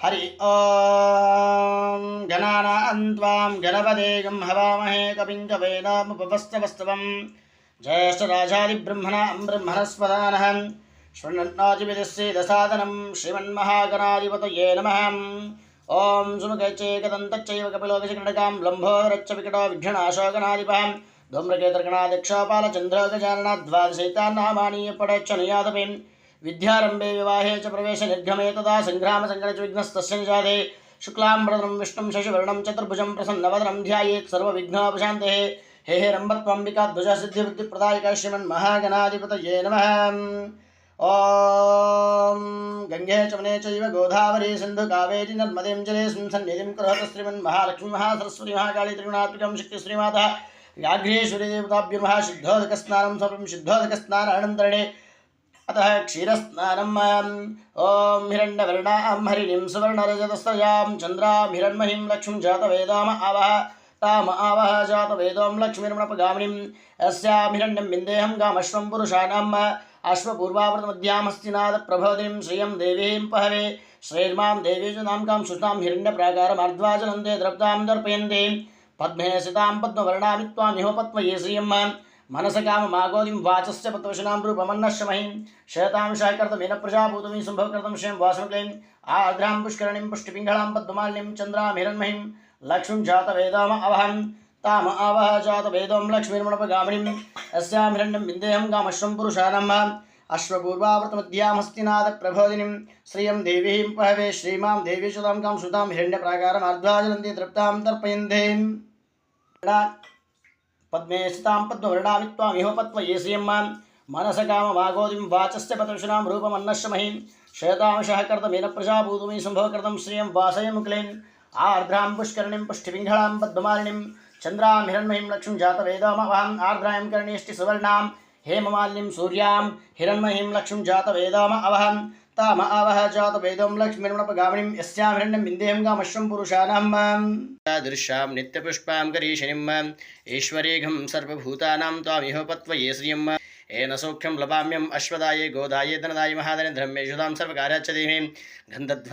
हरि ओम गणानां त्वां गणपतिं हवामहे कविं कवीनामुपमश्रवस्तवं ज्येष्ठराजादिब्रह्मणां ब्रह्मणस्पदानः शृण्वन्नोतिभिस्सीदसादनं श्रीमन्महागणाधिपतये नमः। ओं सुमुखैश्चैकदन्तश्चैव कपिलोकचक्रटकां लम्भोदरश्च विकटो विघ्ननाशोकनाधिपः धूम्रकेतर्कणाध्यक्षोपालचन्द्रो गजाननाद्वादशैतान्नामानि पठच्च नियातपे विद्यारंभे विवाहे च प्रवेश निर्गमे तदा संग्राम संकट विघ्नस्तस्य निजाते शुक्लांबरधरं विष्णुं शशिवर्णं चतुर्भुजं प्रसन्नवदनं ध्यायेत् सर्वविघ्नोपशान्तये हे हे रम्भत्वम्बिका ध्वजा सिद्धिबुद्धिप्रदायिका श्रीमन्महागणाधिपतये नमः। ॐ गंगे चमने चैव गोदावरी सिन्धु कावेरी नर्मदे जलेऽस्मिन् सन्निधिं कुरुत श्रीमन्महालक्ष्मी महासरस्वती महाकाली त्रिगुणात्मिकं शक्ति श्रीमाता व्याघ्रेश्वरी देवताभ्यो नमः। सिद्धोदकस्नानं सर्वं सिद्धोदकस्नानानन्तरणे अतः क्षीरस्नानम् ओं हिरण्यवर्णां हरिणीं सुवर्णरजतस्रजां चन्द्रां हिरण्महीं लक्ष्मीं जातवेदाम आवह ताम आवह जातवेदों लक्ष्मीर्मणपगामिनीं अस्यां हिरण्यं विन्देहं गामश्वं पुरुषाणाम् अश्वपूर्वावृतमध्यामस्तिनादप्रबोधिनीं श्रियं देवीं पहवे श्रीर्मां देवी च नाम कां सुष्णां हिरण्यप्राकारमर्ध्वाजलन्ते द्रप्तां दर्पयन्ते पद्मे सितां पद्मवर्णामि त्वामिहोपत्वये श्रियं मनसकाममागोदिं वाचस्य पत्वशनां रूपमन्नश्यमहीं शयतां शयकर्तमेन प्रजाभूतमीं सम्भवकर्तं श्रियं वासमक्लीं आर्द्रां पुष्करणीं पुष्टिपिङ्गलां पद्ममालिनीं चन्द्रां हिरण्महीं लक्ष्मीं जातवेदाम अवहं ताम आवह जातवेदों लक्ष्मीर्मणपगामिनीं अस्यां हिरण्यं विन्देहं कामश्वं पुरुषाणाम् अश्वपूर्वावृतमध्यामस्तिनादप्रबोधिनीं श्रियं देवीं पहवे श्रीमां देवी सुतां कां सुतां हिरण्यप्राकारमर्ध्वाजलन्ते तृप्तां तर्पयन्ते पद्मे स्थितां पद्मवर्णामि त्वामिहोपत्वये श्रियं मनसकाममागोदिं वाचस्य पतुषणां रूपमन्नश्यमहीं शयतां शयकर्तमेन प्रजाभूतमीं सम्भवकर्तं श्रियं वासयमुक्लीं आर्द्रां पुष्करणीं पुष्टिपिङ्गलां पद्ममालिनीं चन्द्रां हिरण्महीं लक्ष्मीं जातवेदामवहं आर्द्रां कर्णेष्टि सुवर्णां हेममालिनीं सूर्यां हिरण्महीं लक्ष्मीं जातवेदाम अवहं ताम आवह जातवेदों लक्ष्मीर्मणपगामिनीं यस्यां हिरण्यं विन्देहं गामश्वं पुरुषाणां तादृशां नित्यपुष्पां करीशिनीं ईश्वरीघं सर्वभूतानां त्वामिहोपत्वये श्रियं येन सौख्यं लभाम्यम् अश्वदाये गोदाये धनदाये महाधने धर्मेषु तां सर्वकार्याच्च देहि गन्धध्व